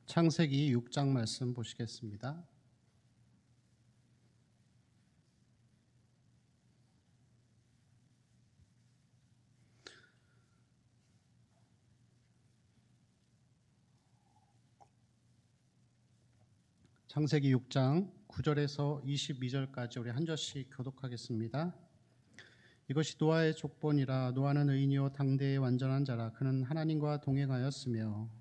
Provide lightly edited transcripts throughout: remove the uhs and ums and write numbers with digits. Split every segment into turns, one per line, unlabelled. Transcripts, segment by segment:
창세기 6장 말씀 보시겠습니다. 창세기 6장 9절에서 22절까지 우리 한 절씩 교독하겠습니다. 이것이 노아의 족본이라. 노아는 의인이요 당대의 완전한 자라. 그는 하나님과 동행하였으며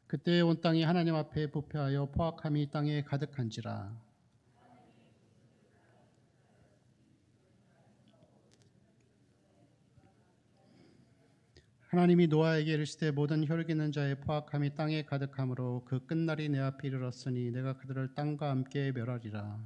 그때 온 땅이 하나님 앞에 부패하여 포악함이 땅에 가득한지라. 하나님이 노아에게 이르시되 모든 혈기 있는 자의 포악함이 땅에 가득하므로 그 끝날이 내 앞에 이르렀으니 내가 그들을 땅과 함께 멸하리라.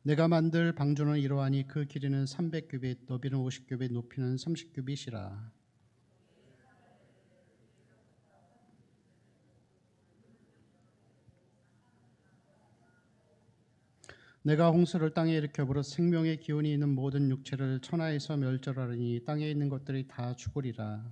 내가 만들 방주는 이러하니 그 길이는 300규빗, 너비는 50규빗, 높이는 30규빗이라. 내가 홍수를 땅에 일으켜 버려 생명의 기운이 있는 모든 육체를 천하에서 멸절하리니 땅에 있는 것들이 다 죽으리라.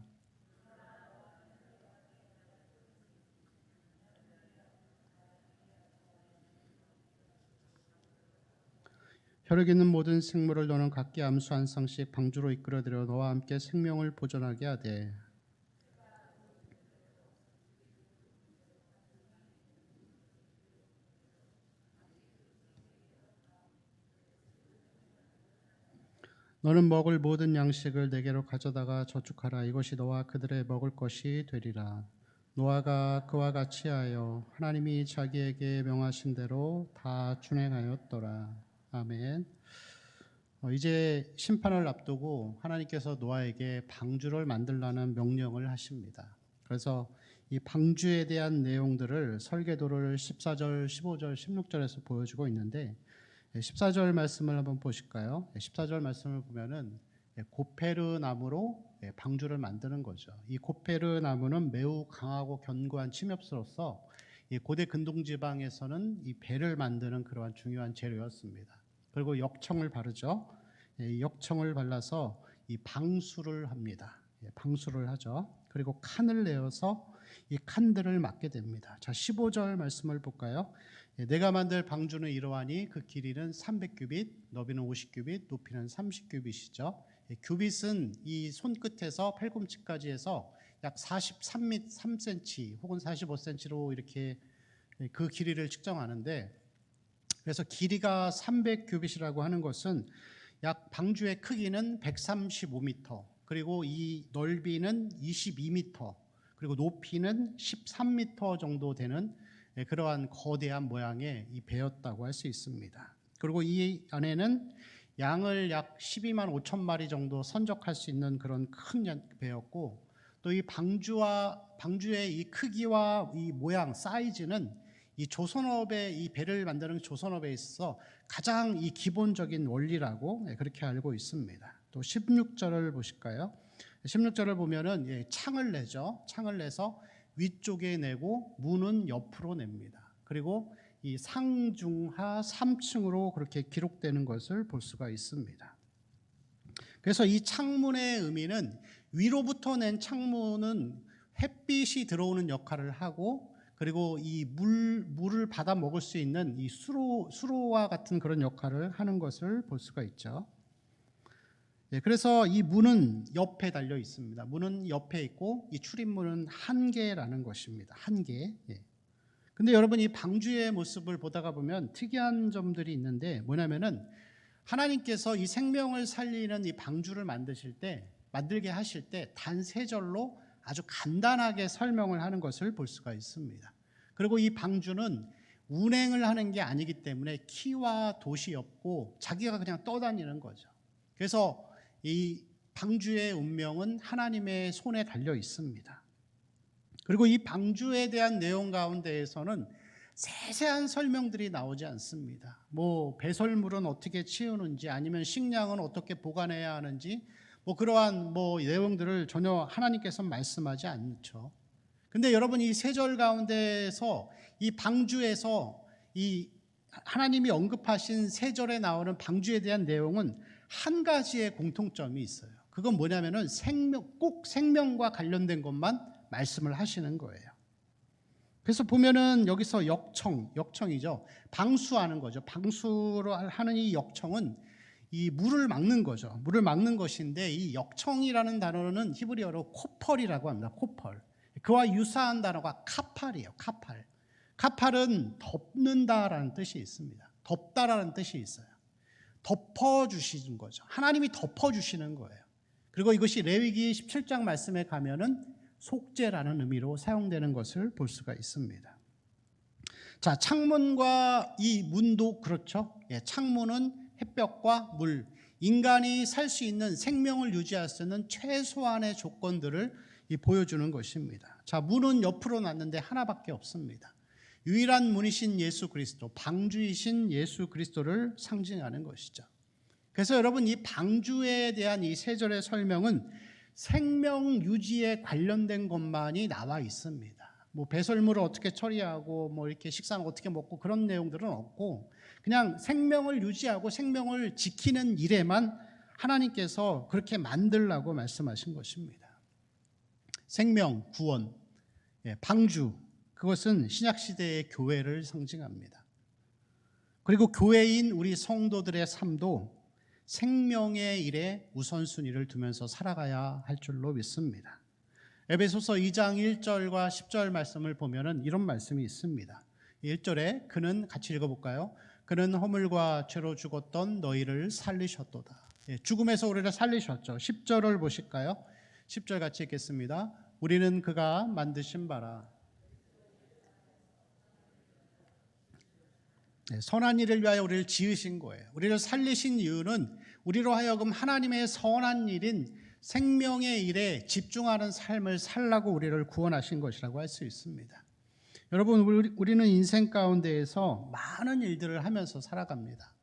혈육 있는 모든 생물을 너는 각기 암수 한 쌍씩 방주로 이끌어들여 너와 함께 생명을 보존하게 하되 너는 먹을 모든 양식을 내게로 가져다가 저축하라. 이것이 너와 그들의 먹을 것이 되리라. 노아가 그와 같이 하여 하나님이 자기에게 명하신 대로 다 준행하였더라. 아멘. 이제 심판을 앞두고 하나님께서 노아에게 방주를 만들라는 명령을 하십니다. 그래서 이 방주에 대한 내용들을 설계도를 14절, 15절, 16절에서 보여주고 있는데 14절 말씀을 한번 보실까요? 14절 말씀을 보면은 고페르 나무로 방주를 만드는 거죠. 이 고페르 나무는 매우 강하고 견고한 침엽수로서 이 고대 근동 지방에서는 이 배를 만드는 그러한 중요한 재료였습니다. 그리고 역청을 바르죠. 역청을 발라서 이 방수를 합니다. 방수를 하죠. 그리고 칸을 내어서 이 칸들을 막게 됩니다. 자, 15절 말씀을 볼까요? 내가 만들 방주는 이러하니 그 길이는 300규빗, 너비는 50규빗, 높이는 30규빗이죠. 규빗은 이 손끝에서 팔꿈치까지 해서 약 43cm 혹은 45cm로 이렇게 그 길이를 측정하는데, 그래서 길이가 300규빗이라고 하는 것은 약 방주의 크기는 135m, 그리고 이 넓이는 22m, 그리고 높이는 13m 정도 되는 그러한 거대한 모양의 이 배였다고 할 수 있습니다. 그리고 이 안에는 양을 약 12만 5천 마리 정도 선적할 수 있는 그런 큰 배였고, 또 이 방주의 이 크기와 이 모양, 사이즈는 이 조선업의 이 배를 만드는 조선업에 있어서 가장 이 기본적인 원리라고 그렇게 알고 있습니다. 또 16절을 보실까요? 16절을 보면은 창을 내죠. 창을 내서 위쪽에 내고 문은 옆으로 냅니다. 그리고 이 상중하 3층으로 그렇게 기록되는 것을 볼 수가 있습니다. 그래서 이 창문의 의미는 위로부터 낸 창문은 햇빛이 들어오는 역할을 하고, 그리고 이 물을 받아 먹을 수 있는 이 수로와 같은 그런 역할을 하는 것을 볼 수가 있죠. 그래서 이 문은 옆에 달려 있습니다. 문은 옆에 있고 이 출입문은 한 개라는 것입니다. 한 개. 근데 여러분, 이 방주의 모습을 보다가 보면 특이한 점들이 있는데, 뭐냐면은 하나님께서 이 생명을 살리는 이 방주를 만들게 하실 때 단 세 절로 아주 간단하게 설명을 하는 것을 볼 수가 있습니다. 그리고 이 방주는 운행을 하는 게 아니기 때문에 키와 돛이 없고 자기가 그냥 떠다니는 거죠. 그래서 이 방주의 운명은 하나님의 손에 달려 있습니다. 그리고 이 방주에 대한 내용 가운데에서는 세세한 설명들이 나오지 않습니다. 뭐 배설물은 어떻게 치우는지, 아니면 식량은 어떻게 보관해야 하는지, 뭐 그러한 내용들을 전혀 하나님께서 말씀하지 않죠. 근데 여러분, 이 세 절 가운데에서 이 방주에서 이 하나님이 언급하신 세 절에 나오는 방주에 대한 내용은 한 가지의 공통점이 있어요. 그건 뭐냐면은 꼭 생명과 관련된 것만 말씀을 하시는 거예요. 그래서 보면은 여기서 역청이죠. 방수하는 거죠. 방수로 하는 이 역청은 이 물을 막는 거죠. 물을 막는 것인데, 이 역청이라는 단어는 히브리어로 코펄이라고 합니다. 코펄. 그와 유사한 단어가 카팔이에요. 카팔. 카팔은 덮는다라는 뜻이 있습니다. 덮다라는 뜻이 있어요. 덮어주시는 거죠. 하나님이 덮어주시는 거예요. 그리고 이것이 레위기 17장 말씀에 가면은 속죄라는 의미로 사용되는 것을 볼 수가 있습니다. 자, 창문과 이 문도 그렇죠. 예, 창문은 햇볕과 물, 인간이 살 수 있는 생명을 유지할 수 있는 최소한의 조건들을 보여주는 것입니다. 자, 문은 옆으로 놨는데 하나밖에 없습니다. 유일한 문이신 예수 그리스도, 방주이신 예수 그리스도를 상징하는 것이죠. 그래서 여러분, 이 방주에 대한 이 세 절의 설명은 생명 유지에 관련된 것만이 나와 있습니다. 뭐 배설물을 어떻게 처리하고 뭐 이렇게 식사는 어떻게 먹고 그런 내용들은 없고, 그냥 생명을 유지하고 생명을 지키는 일에만 하나님께서 그렇게 만들라고 말씀하신 것입니다. 생명, 구원, 방주, 그것은 신약시대의 교회를 상징합니다. 그리고 교회인 우리 성도들의 삶도 생명의 일에 우선순위를 두면서 살아가야 할 줄로 믿습니다. 에베소서 2장 1절과 10절 말씀을 보면은 이런 말씀이 있습니다. 1절에 그는, 같이 읽어볼까요? 그는 허물과 죄로 죽었던 너희를 살리셨도다. 죽음에서 우리를 살리셨죠. 10절을 보실까요? 10절 같이 읽겠습니다. 우리는 그가 만드신 바라. 선한 일을 위하여 우리를 지으신 거예요. 우리를 살리신 이유는 우리로 하여금 하나님의 선한 일인 생명의 일에 집중하는 삶을 살라고 우리를 구원하신 것이라고 할 수 있습니다. 여러분, 우리는 인생 가운데에서 많은 일들을 하면서 살아갑니다.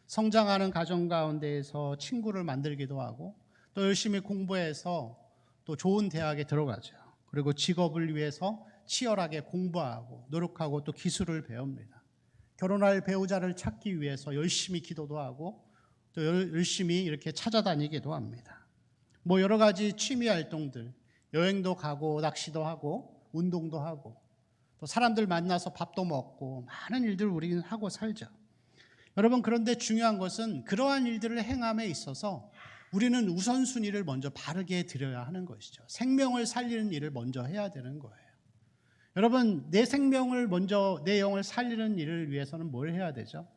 성장하는 가정 가운데에서 친구를 만들기도 하고, 또 열심히 공부해서 또 좋은 대학에 들어가죠. 그리고 직업을 위해서 치열하게 공부하고 노력하고 또 기술을 배웁니다. 결혼할 배우자를 찾기 위해서 열심히 기도도 하고 또 열심히 이렇게 찾아다니기도 합니다. 뭐 여러 가지 취미 활동들, 여행도 가고 낚시도 하고 운동도 하고 또 사람들 만나서 밥도 먹고 많은 일들을 우리는 하고 살죠. 여러분, 그런데 중요한 것은 그러한 일들을 행함에 있어서 우리는 우선순위를 먼저 바르게 드려야 하는 것이죠. 생명을 살리는 일을 먼저 해야 되는 거예요. 여러분, 내 생명을 먼저, 내 영을 살리는 일을 위해서는 뭘 해야 되죠?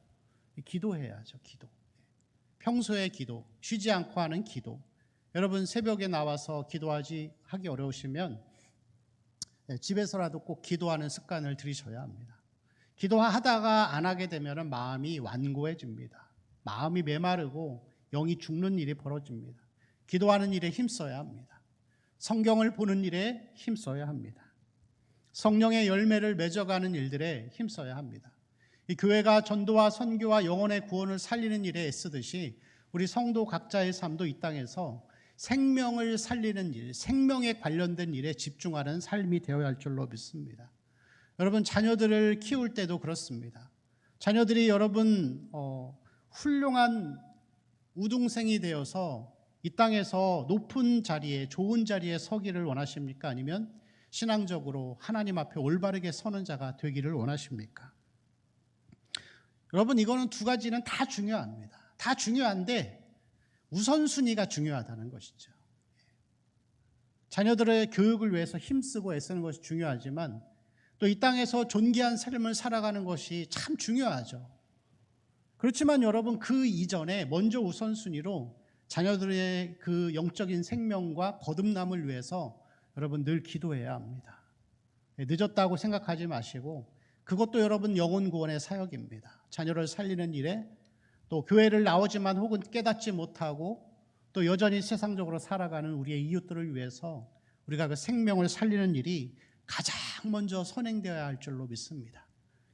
기도해야죠. 기도. 평소에 기도, 쉬지 않고 하는 기도. 여러분, 새벽에 나와서 하기 어려우시면 집에서라도 꼭 기도하는 습관을 들이셔야 합니다. 기도하다가 안 하게 되면 마음이 완고해집니다. 마음이 메마르고 영이 죽는 일이 벌어집니다. 기도하는 일에 힘써야 합니다. 성경을 보는 일에 힘써야 합니다. 성령의 열매를 맺어가는 일들에 힘써야 합니다. 이 교회가 전도와 선교와 영혼의 구원을 살리는 일에 애쓰듯이 우리 성도 각자의 삶도 이 땅에서 생명을 살리는 일, 생명에 관련된 일에 집중하는 삶이 되어야 할 줄로 믿습니다. 여러분, 자녀들을 키울 때도 그렇습니다. 자녀들이 여러분 훌륭한 우등생이 되어서 이 땅에서 높은 자리에, 좋은 자리에 서기를 원하십니까? 아니면 신앙적으로 하나님 앞에 올바르게 서는 자가 되기를 원하십니까? 여러분, 이거는 두 가지는 다 중요합니다. 다 중요한데 우선순위가 중요하다는 것이죠. 자녀들의 교육을 위해서 힘쓰고 애쓰는 것이 중요하지만 또 이 땅에서 존귀한 삶을 살아가는 것이 참 중요하죠. 그렇지만 여러분, 그 이전에 먼저 우선순위로 자녀들의 그 영적인 생명과 거듭남을 위해서 여러분 늘 기도해야 합니다. 늦었다고 생각하지 마시고, 그것도 여러분 영혼 구원의 사역입니다. 자녀를 살리는 일에, 또 교회를 나오지만 혹은 깨닫지 못하고 또 여전히 세상적으로 살아가는 우리의 이웃들을 위해서 우리가 그 생명을 살리는 일이 가장 먼저 선행되어야 할 줄로 믿습니다.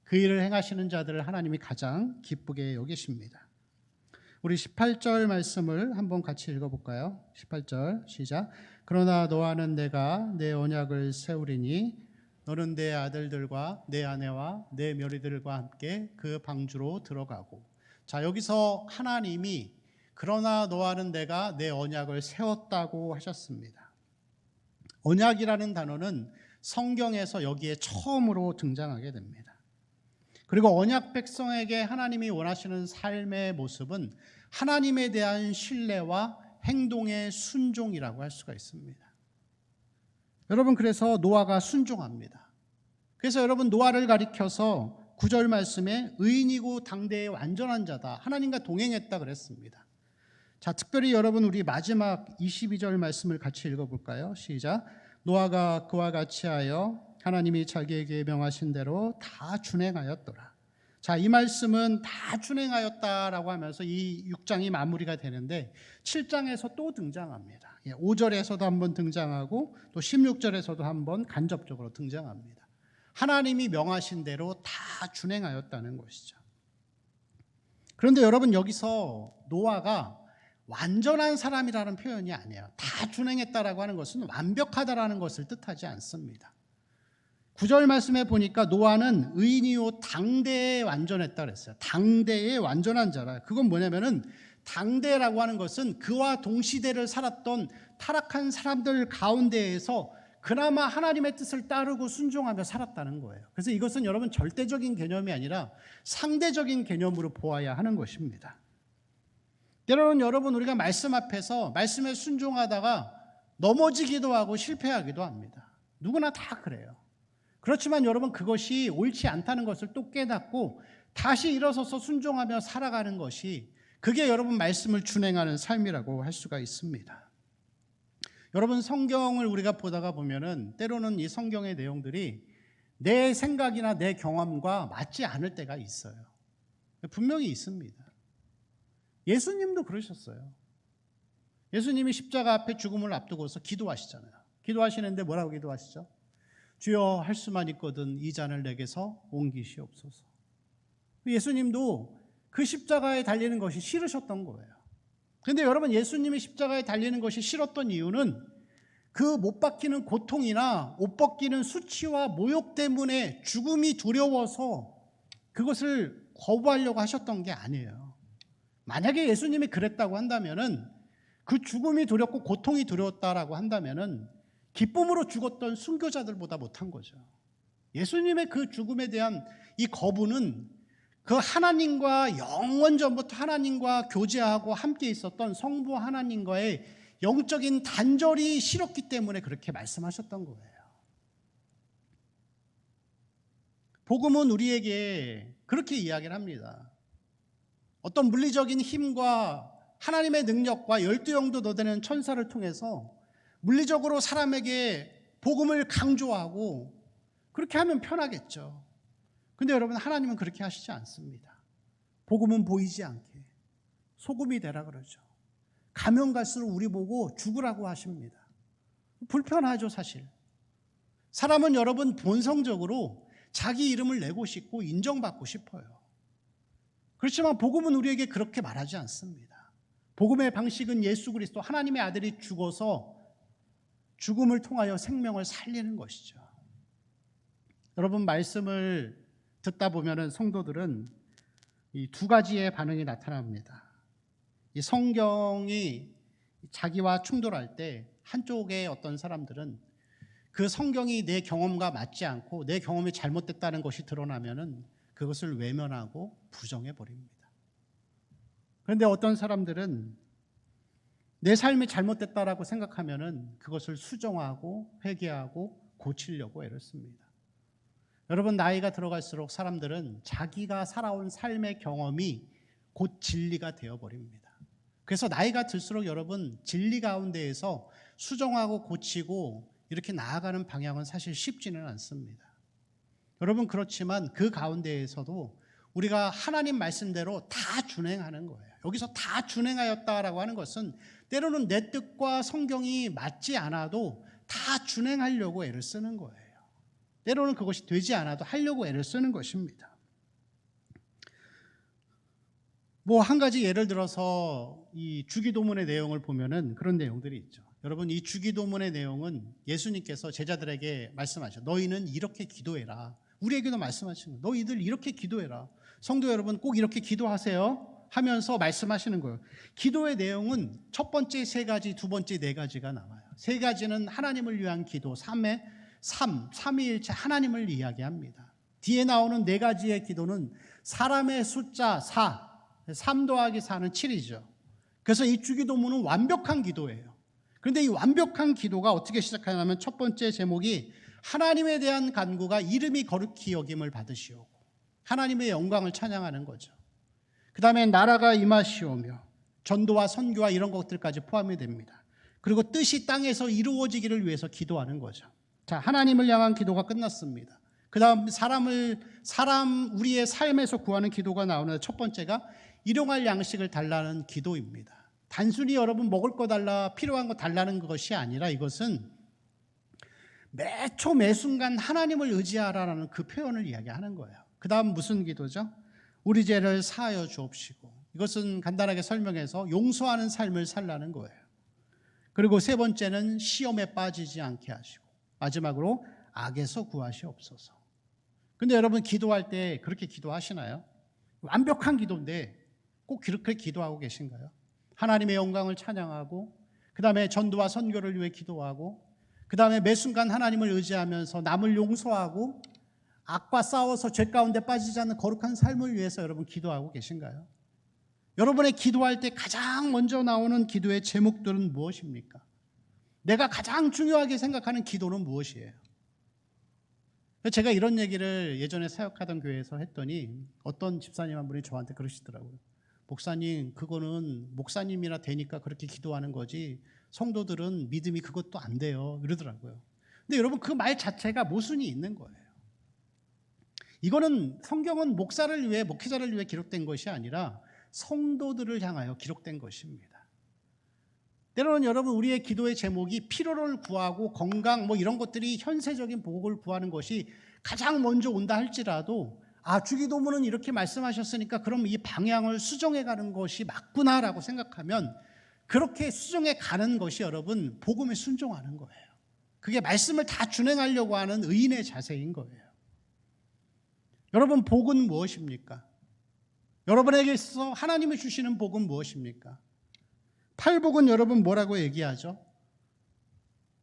그 일을 행하시는 자들을 하나님이 가장 기쁘게 여기십니다. 우리 18절 말씀을 한번 같이 읽어볼까요? 18절 시작. 그러나 너와는 내가 내 언약을 세우리니 너는 내 아들들과 내 아내와 내 며느리들과 함께 그 방주로 들어가고. 자, 여기서 하나님이 그러나 너와는 내가 내 언약을 세웠다고 하셨습니다. 언약이라는 단어는 성경에서 여기에 처음으로 등장하게 됩니다. 그리고 언약 백성에게 하나님이 원하시는 삶의 모습은 하나님에 대한 신뢰와 행동의 순종이라고 할 수가 있습니다. 여러분, 그래서 노아가 순종합니다. 그래서 여러분, 노아를 가리켜서 9절 말씀에 의인이고 당대의 완전한 자다, 하나님과 동행했다 그랬습니다. 자, 특별히 여러분, 우리 마지막 22절 말씀을 같이 읽어볼까요? 시작. 노아가 그와 같이 하여 하나님이 자기에게 명하신 대로 다 준행하였더라. 자, 이 말씀은 다 준행하였다라고 하면서 이 6장이 마무리가 되는데 7장에서 또 등장합니다. 5절에서도 한번 등장하고 또 16절에서도 한번 간접적으로 등장합니다. 하나님이 명하신 대로 다 준행하였다는 것이죠. 그런데 여러분, 여기서 노아가 완전한 사람이라는 표현이 아니에요. 다 준행했다라고 하는 것은 완벽하다라는 것을 뜻하지 않습니다. 9절 말씀에 보니까 노아는 의인이요 당대에 완전했다 그랬어요. 당대에 완전한 자라. 그건 뭐냐면은 당대라고 하는 것은 그와 동시대를 살았던 타락한 사람들 가운데에서 그나마 하나님의 뜻을 따르고 순종하며 살았다는 거예요. 그래서 이것은 여러분 절대적인 개념이 아니라 상대적인 개념으로 보아야 하는 것입니다. 때로는 여러분, 우리가 말씀 앞에서 말씀에 순종하다가 넘어지기도 하고 실패하기도 합니다. 누구나 다 그래요. 그렇지만 여러분, 그것이 옳지 않다는 것을 또 깨닫고 다시 일어서서 순종하며 살아가는 것이, 그게 여러분 말씀을 준행하는 삶이라고 할 수가 있습니다. 여러분, 성경을 우리가 보다가 보면은 때로는 이 성경의 내용들이 내 생각이나 내 경험과 맞지 않을 때가 있어요. 분명히 있습니다. 예수님도 그러셨어요. 예수님이 십자가 앞에 죽음을 앞두고서 기도하시잖아요. 기도하시는데 뭐라고 기도하시죠? 주여, 할 수만 있거든 이 잔을 내게서 옮기시옵소서. 예수님도 그 십자가에 달리는 것이 싫으셨던 거예요. 그런데 여러분, 예수님이 십자가에 달리는 것이 싫었던 이유는 그 못 박히는 고통이나 옷 벗기는 수치와 모욕 때문에 죽음이 두려워서 그것을 거부하려고 하셨던 게 아니에요. 만약에 예수님이 그랬다고 한다면은, 그 죽음이 두렵고 고통이 두려웠다라고 한다면은 기쁨으로 죽었던 순교자들보다 못한 거죠. 예수님의 그 죽음에 대한 이 거부는 그 하나님과 영원 전부터 하나님과 교제하고 함께 있었던 성부 하나님과의 영적인 단절이 싫었기 때문에 그렇게 말씀하셨던 거예요. 복음은 우리에게 그렇게 이야기를 합니다. 어떤 물리적인 힘과 하나님의 능력과 12영도 더 되는 천사를 통해서 물리적으로 사람에게 복음을 강조하고 그렇게 하면 편하겠죠. 근데 여러분, 하나님은 그렇게 하시지 않습니다. 복음은 보이지 않게 소금이 되라 그러죠. 가면 갈수록 우리 보고 죽으라고 하십니다. 불편하죠, 사실. 사람은 여러분 본성적으로 자기 이름을 내고 싶고 인정받고 싶어요. 그렇지만 복음은 우리에게 그렇게 말하지 않습니다. 복음의 방식은 예수 그리스도 하나님의 아들이 죽어서 죽음을 통하여 생명을 살리는 것이죠. 여러분, 말씀을 듣다 보면은 성도들은 이 두 가지의 반응이 나타납니다. 이 성경이 자기와 충돌할 때 한쪽의 어떤 사람들은 그 성경이 내 경험과 맞지 않고 내 경험이 잘못됐다는 것이 드러나면은 그것을 외면하고 부정해 버립니다. 그런데 어떤 사람들은 내 삶이 잘못됐다라고 생각하면은 그것을 수정하고 회개하고 고치려고 애를 씁니다. 여러분, 나이가 들어갈수록 사람들은 자기가 살아온 삶의 경험이 곧 진리가 되어버립니다. 그래서 나이가 들수록 여러분, 진리 가운데에서 수정하고 고치고 이렇게 나아가는 방향은 사실 쉽지는 않습니다. 여러분, 그렇지만 그 가운데에서도 우리가 하나님 말씀대로 다 준행하는 거예요. 여기서 다 준행하였다라고 하는 것은 때로는 내 뜻과 성경이 맞지 않아도 다 준행하려고 애를 쓰는 거예요. 때로는 그것이 되지 않아도 하려고 애를 쓰는 것입니다. 한 가지 예를 들어서 이 주기도문의 내용을 보면은 그런 내용들이 있죠. 여러분 이 주기도문의 내용은 예수님께서 제자들에게 말씀하셔. 너희는 이렇게 기도해라. 우리에게도 말씀하시는 거예요. 너희들 이렇게 기도해라. 성도 여러분 꼭 이렇게 기도하세요 하면서 말씀하시는 거예요. 기도의 내용은 첫 번째 세 가지, 두 번째 네 가지가 나와요. 세 가지는 하나님을 위한 기도, 삼위일체 하나님을 이야기합니다. 뒤에 나오는 네 가지의 기도는 사람의 숫자 3 더하기 4는 7이죠. 그래서 이 주기도문은 완벽한 기도예요. 그런데 이 완벽한 기도가 어떻게 시작하냐면 첫 번째 제목이 하나님에 대한 간구가 이름이 거룩히 여김을 받으시오고 하나님의 영광을 찬양하는 거죠. 그 다음에 나라가 임하시오며 전도와 선교와 이런 것들까지 포함이 됩니다. 그리고 뜻이 땅에서 이루어지기를 위해서 기도하는 거죠. 자, 하나님을 향한 기도가 끝났습니다. 그 다음 우리의 삶에서 구하는 기도가 나오는데 첫 번째가 일용할 양식을 달라는 기도입니다. 단순히 여러분 먹을 거 달라, 필요한 거 달라는 것이 아니라 이것은 매초 매순간 하나님을 의지하라라는 그 표현을 이야기하는 거예요. 그 다음 무슨 기도죠? 우리 죄를 사하여 주옵시고, 이것은 간단하게 설명해서 용서하는 삶을 살라는 거예요. 그리고 세 번째는 시험에 빠지지 않게 하시고, 마지막으로 악에서 구하시옵소서. 근데 여러분 기도할 때 그렇게 기도하시나요? 완벽한 기도인데 꼭 그렇게 기도하고 계신가요? 하나님의 영광을 찬양하고, 그 다음에 전도와 선교를 위해 기도하고, 그 다음에 매 순간 하나님을 의지하면서 남을 용서하고 악과 싸워서 죄 가운데 빠지지 않는 거룩한 삶을 위해서 여러분 기도하고 계신가요? 여러분의 기도할 때 가장 먼저 나오는 기도의 제목들은 무엇입니까? 내가 가장 중요하게 생각하는 기도는 무엇이에요? 제가 이런 얘기를 예전에 사역하던 교회에서 했더니 어떤 집사님 한 분이 저한테 그러시더라고요. 목사님, 그거는 목사님이라 되니까 그렇게 기도하는 거지 성도들은 믿음이 그것도 안 돼요. 이러더라고요. 근데 여러분 그 말 자체가 모순이 있는 거예요. 이거는 성경은 목사를 위해, 목회자를 위해 기록된 것이 아니라 성도들을 향하여 기록된 것입니다. 때로는 여러분 우리의 기도의 제목이 필요를 구하고 건강 이런 것들이 현세적인 복을 구하는 것이 가장 먼저 온다 할지라도 주기도문은 이렇게 말씀하셨으니까 그럼 이 방향을 수정해 가는 것이 맞구나라고 생각하면 그렇게 수정해 가는 것이 여러분 복음에 순종하는 거예요. 그게 말씀을 다 준행하려고 하는 의인의 자세인 거예요. 여러분 복은 무엇입니까? 여러분에게 있어서 하나님이 주시는 복은 무엇입니까? 팔복은 여러분 뭐라고 얘기하죠?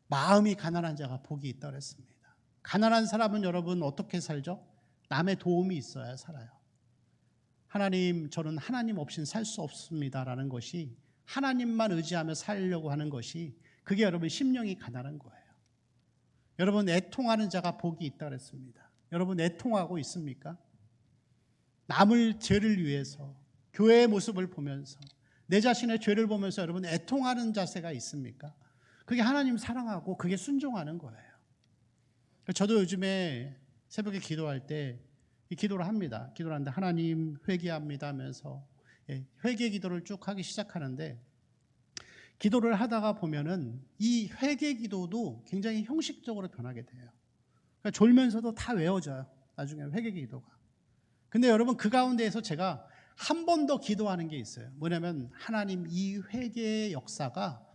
마음이 가난한 자가 복이 있다 그랬습니다. 가난한 사람은 여러분 어떻게 살죠? 남의 도움이 있어야 살아요. 하나님, 저는 하나님 없이는 살 수 없습니다라는 것이, 하나님만 의지하며 살려고 하는 것이, 그게 여러분 심령이 가난한 거예요. 여러분 애통하는 자가 복이 있다 그랬습니다. 여러분 애통하고 있습니까? 남을 죄를 위해서 교회의 모습을 보면서 내 자신의 죄를 보면서 여러분 애통하는 자세가 있습니까? 그게 하나님 사랑하고 그게 순종하는 거예요. 저도 요즘에 새벽에 기도할 때 이 기도를 합니다. 기도를 하는데 하나님 회개합니다 하면서 회개 기도를 쭉 하기 시작하는데, 기도를 하다가 보면은 이 회개 기도도 굉장히 형식적으로 변하게 돼요. 그러니까 졸면서도 다 외워져요. 나중에 회개 기도가. 근데 여러분 그 가운데에서 제가 한 번 더 기도하는 게 있어요. 뭐냐면 하나님, 이 회개의 역사가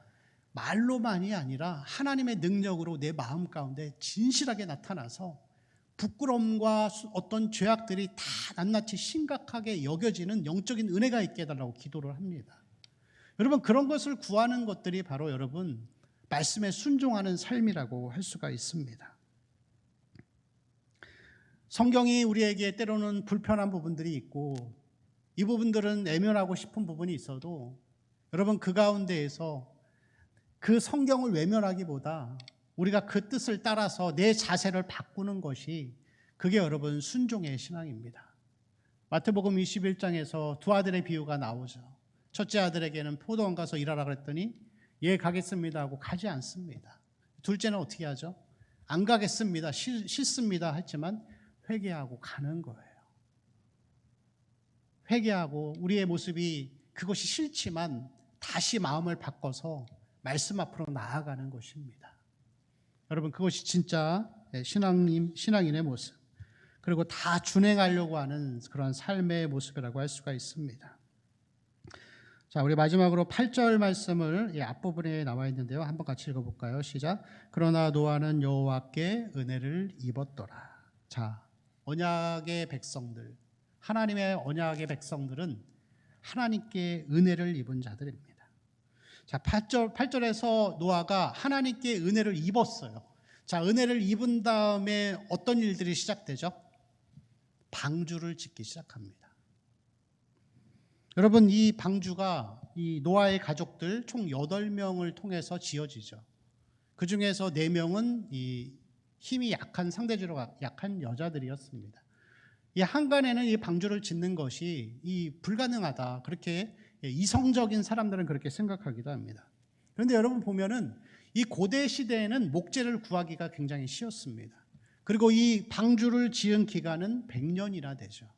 말로만이 아니라 하나님의 능력으로 내 마음 가운데 진실하게 나타나서 부끄러움과 어떤 죄악들이 다 낱낱이 심각하게 여겨지는 영적인 은혜가 있게 해달라고 기도를 합니다. 여러분 그런 것을 구하는 것들이 바로 여러분 말씀에 순종하는 삶이라고 할 수가 있습니다. 성경이 우리에게 때로는 불편한 부분들이 있고 이 부분들은 외면하고 싶은 부분이 있어도 여러분 그 가운데에서 그 성경을 외면하기보다 우리가 그 뜻을 따라서 내 자세를 바꾸는 것이, 그게 여러분 순종의 신앙입니다. 마태복음 21장에서 두 아들의 비유가 나오죠. 첫째 아들에게는 포도원 가서 일하라 그랬더니 예 가겠습니다 하고 가지 않습니다. 둘째는 어떻게 하죠? 안 가겠습니다, 싫습니다 했지만 회개하고 가는 거예요. 회개하고 우리의 모습이 그것이 싫지만 다시 마음을 바꿔서 말씀 앞으로 나아가는 것입니다. 여러분 그것이 진짜 신앙인의 모습, 그리고 다 준행하려고 하는 그런 삶의 모습이라고 할 수가 있습니다. 자, 우리 마지막으로 8절 말씀을 이 앞부분에 나와 있는데요. 한번 같이 읽어볼까요? 시작. 그러나 노아는 여호와께 은혜를 입었더라. 자, 언약의 백성들, 하나님의 언약의 백성들은 하나님께 은혜를 입은 자들입니다. 자, 8절에서 노아가 하나님께 은혜를 입었어요. 자, 은혜를 입은 다음에 어떤 일들이 시작되죠? 방주를 짓기 시작합니다. 여러분, 이 방주가 이 노아의 가족들 총 8명을 통해서 지어지죠. 그 중에서 4명은 이 힘이 약한, 상대적으로 약한 여자들이었습니다. 이 한간에는 이 방주를 짓는 것이 이 불가능하다, 그렇게 이성적인 사람들은 그렇게 생각하기도 합니다. 그런데 여러분 보면은 이 고대 시대에는 목재를 구하기가 굉장히 쉬웠습니다. 그리고 이 방주를 지은 기간은 100년이나 되죠.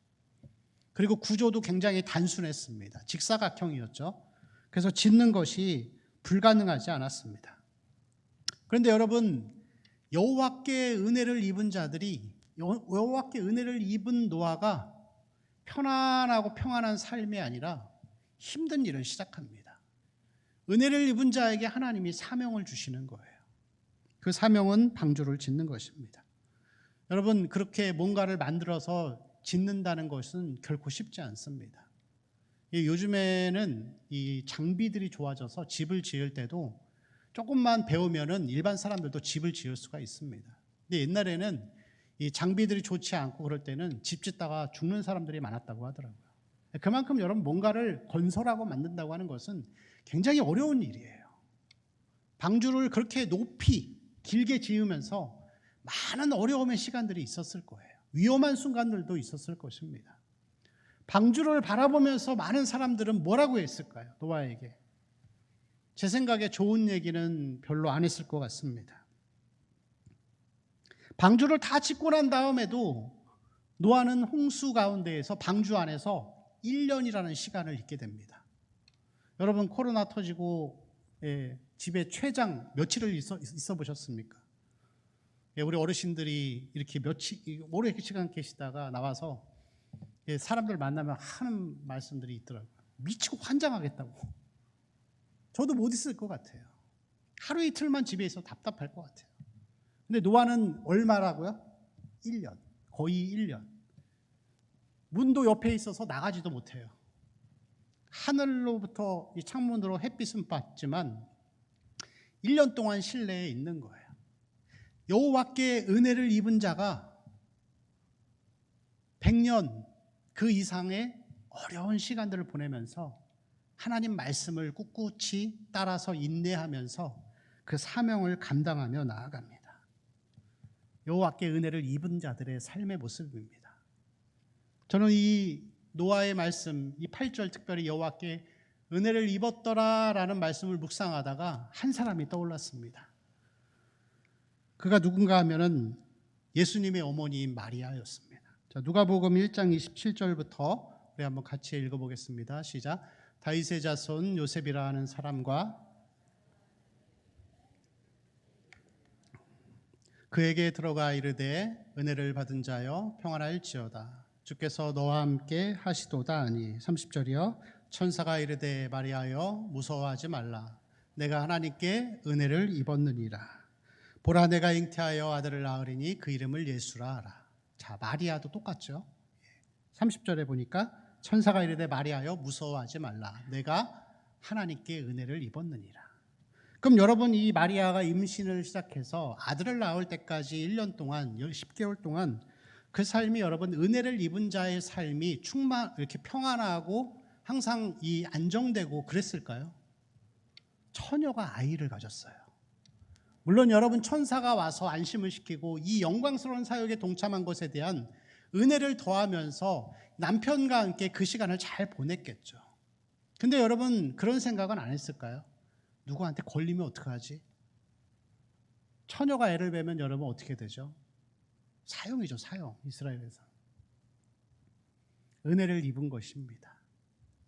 그리고 구조도 굉장히 단순했습니다. 직사각형이었죠. 그래서 짓는 것이 불가능하지 않았습니다. 그런데 여러분, 여호와께 은혜를 입은 자들이, 여호와께 은혜를 입은 노아가 편안하고 평안한 삶이 아니라 힘든 일을 시작합니다. 은혜를 입은 자에게 하나님이 사명을 주시는 거예요. 그 사명은 방주를 짓는 것입니다. 여러분, 그렇게 뭔가를 만들어서 짓는다는 것은 결코 쉽지 않습니다. 요즘에는 이 장비들이 좋아져서 집을 지을 때도 조금만 배우면은 일반 사람들도 집을 지을 수가 있습니다. 근데 옛날에는 이 장비들이 좋지 않고 그럴 때는 집 짓다가 죽는 사람들이 많았다고 하더라고요. 그만큼 여러분, 뭔가를 건설하고 만든다고 하는 것은 굉장히 어려운 일이에요. 방주를 그렇게 높이 길게 지으면서 많은 어려움의 시간들이 있었을 거예요. 위험한 순간들도 있었을 것입니다. 방주를 바라보면서 많은 사람들은 뭐라고 했을까요? 노아에게. 제 생각에 좋은 얘기는 별로 안 했을 것 같습니다. 방주를 다 짓고 난 다음에도 노아는 홍수 가운데에서 방주 안에서 1년이라는 시간을 있게 됩니다. 여러분, 코로나 터지고 집에 최장 며칠을 있어 보셨습니까? 우리 어르신들이 이렇게 오래 시간 계시다가 나와서 사람들 만나면 하는 말씀들이 있더라고요. 미치고 환장하겠다고. 저도 못 있을 것 같아요. 하루 이틀만 집에 있어 답답할 것 같아요. 근데 노아는 얼마라고요? 1년. 거의 1년. 문도 옆에 있어서 나가지도 못해요. 하늘로부터 이 창문으로 햇빛은 받지만 1년 동안 실내에 있는 거예요. 여호와께 은혜를 입은 자가 100년 그 이상의 어려운 시간들을 보내면서 하나님 말씀을 꿋꿋이 따라서 인내하면서 그 사명을 감당하며 나아갑니다. 여호와께 은혜를 입은 자들의 삶의 모습입니다. 저는 이 노아의 말씀, 이 8절 특별히 여호와께 은혜를 입었더라라는 말씀을 묵상하다가 한 사람이 떠올랐습니다. 그가 누군가 하면은 예수님의 어머니인 마리아였습니다. 자, 누가복음 1장 27절부터 우리 한번 같이 읽어보겠습니다. 시작. 다윗의 자손 요셉이라 하는 사람과 그에게 들어가 이르되 은혜를 받은 자여 평안할지어다. 주께서 너와 함께 하시도다 하니. 30절이요. 천사가 이르되 마리아여 무서워하지 말라. 내가 하나님께 은혜를 입었느니라. 보라, 내가 잉태하여 아들을 낳으리니 그 이름을 예수라 하라. 자, 마리아도 똑같죠. 30절에 보니까 천사가 이르되 마리아여 무서워하지 말라. 내가 하나님께 은혜를 입었느니라. 그럼 여러분, 이 마리아가 임신을 시작해서 아들을 낳을 때까지 1년 동안 10개월 동안 그 삶이 여러분 은혜를 입은 자의 삶이 이렇게 평안하고 항상 이 안정되고 그랬을까요? 처녀가 아이를 가졌어요. 물론 여러분, 천사가 와서 안심을 시키고 이 영광스러운 사역에 동참한 것에 대한 은혜를 더하면서 남편과 함께 그 시간을 잘 보냈겠죠. 근데 여러분, 그런 생각은 안 했을까요? 누구한테 걸리면 어떡하지? 처녀가 애를 베면 여러분 어떻게 되죠? 사형이죠, 사형. 이스라엘에서. 은혜를 입은 것입니다.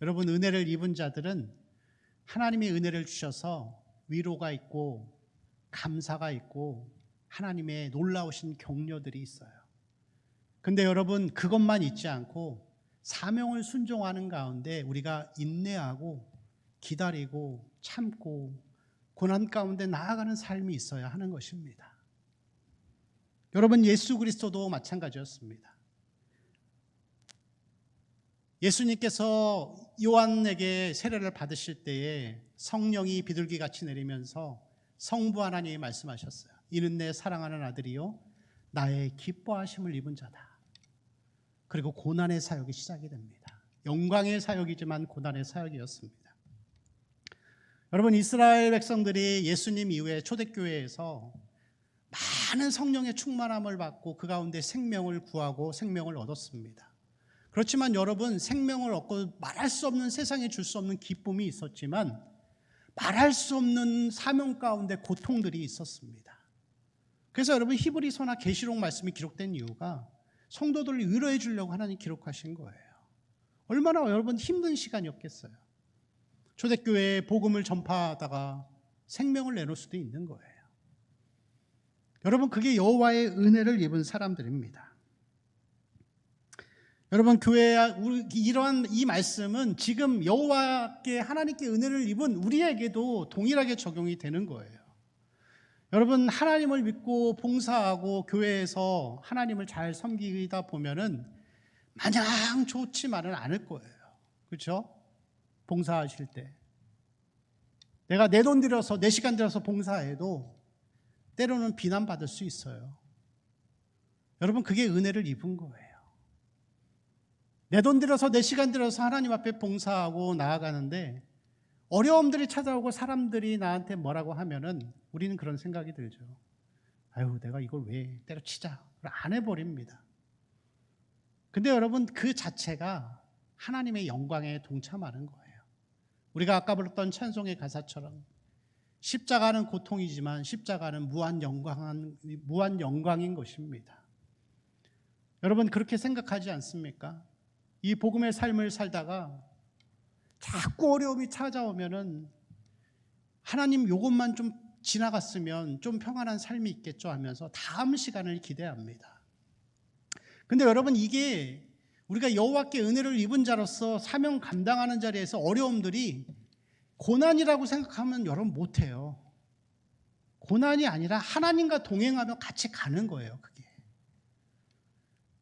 여러분, 은혜를 입은 자들은 하나님이 은혜를 주셔서 위로가 있고 감사가 있고 하나님의 놀라우신 격려들이 있어요. 근데 여러분, 그것만 있지 않고 사명을 순종하는 가운데 우리가 인내하고 기다리고 참고 고난 가운데 나아가는 삶이 있어야 하는 것입니다. 여러분, 예수 그리스도도 마찬가지였습니다. 예수님께서 요한에게 세례를 받으실 때에 성령이 비둘기같이 내리면서 성부 하나님이 말씀하셨어요. 이는 내 사랑하는 아들이요 나의 기뻐하심을 입은 자다. 그리고 고난의 사역이 시작이 됩니다. 영광의 사역이지만 고난의 사역이었습니다. 여러분, 이스라엘 백성들이 예수님 이후에 초대교회에서 많은 성령의 충만함을 받고 그 가운데 생명을 구하고 생명을 얻었습니다. 그렇지만 여러분, 생명을 얻고 말할 수 없는, 세상에 줄 수 없는 기쁨이 있었지만 말할 수 없는 사명 가운데 고통들이 있었습니다. 그래서 여러분, 히브리서나 계시록 말씀이 기록된 이유가 성도들을 위로해 주려고 하나님 기록하신 거예요. 얼마나 여러분 힘든 시간이었겠어요. 초대교회에 복음을 전파하다가 생명을 내놓을 수도 있는 거예요. 여러분, 그게 여호와의 은혜를 입은 사람들입니다. 여러분, 교회 이러한 이 말씀은 지금 여호와께 하나님께 은혜를 입은 우리에게도 동일하게 적용이 되는 거예요. 여러분, 하나님을 믿고 봉사하고 교회에서 하나님을 잘 섬기다 보면은 마냥 좋지만은 않을 거예요. 그렇죠? 봉사하실 때 내가 내 돈 들여서 내 시간 들여서 봉사해도 때로는 비난받을 수 있어요. 여러분, 그게 은혜를 입은 거예요. 내 돈 들여서 내 시간 들여서 하나님 앞에 봉사하고 나아가는데 어려움들이 찾아오고 사람들이 나한테 뭐라고 하면은 우리는 그런 생각이 들죠. 아유, 내가 이걸 왜 때려치자 안 해버립니다. 근데 여러분, 그 자체가 하나님의 영광에 동참하는 거예요. 우리가 아까 불렀던 찬송의 가사처럼 십자가는 고통이지만 십자가는 무한 영광인 것입니다. 여러분, 그렇게 생각하지 않습니까? 이 복음의 삶을 살다가 자꾸 어려움이 찾아오면은 하나님 요것만 좀 지나갔으면 좀 평안한 삶이 있겠죠 하면서 다음 시간을 기대합니다. 근데 여러분, 이게 우리가 여호와께 은혜를 입은 자로서 사명 감당하는 자리에서 어려움들이 고난이라고 생각하면 여러분 못해요. 고난이 아니라 하나님과 동행하며 같이 가는 거예요. 그게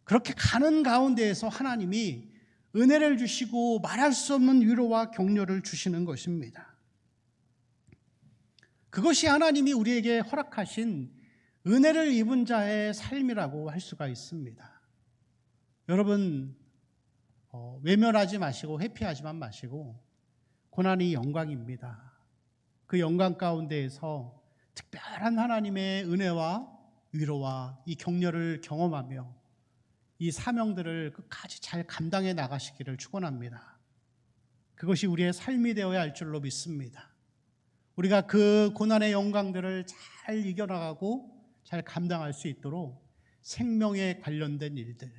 그렇게 가는 가운데에서 하나님이 은혜를 주시고 말할 수 없는 위로와 격려를 주시는 것입니다. 그것이 하나님이 우리에게 허락하신 은혜를 입은 자의 삶이라고 할 수가 있습니다. 여러분, 외면하지 마시고 회피하지만 마시고 고난이 영광입니다. 그 영광 가운데에서 특별한 하나님의 은혜와 위로와 이 격려를 경험하며 이 사명들을 끝까지 잘 감당해 나가시기를 축원합니다. 그것이 우리의 삶이 되어야 할 줄로 믿습니다. 우리가 그 고난의 영광들을 잘 이겨나가고 잘 감당할 수 있도록 생명에 관련된 일들,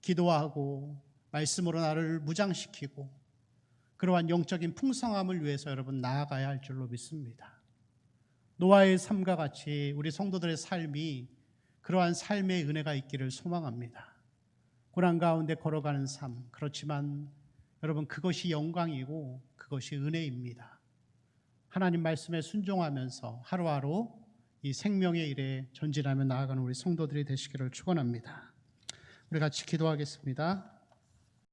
기도하고 말씀으로 나를 무장시키고 그러한 영적인 풍성함을 위해서 여러분 나아가야 할 줄로 믿습니다. 노아의 삶과 같이 우리 성도들의 삶이 그러한 삶의 은혜가 있기를 소망합니다. 고난 가운데 걸어가는 삶, 그렇지만 여러분, 그것이 영광이고 그것이 은혜입니다. 하나님 말씀에 순종하면서 하루하루 이 생명의 일에 전진하며 나아가는 우리 성도들이 되시기를 축원합니다. 우리 같이 기도하겠습니다.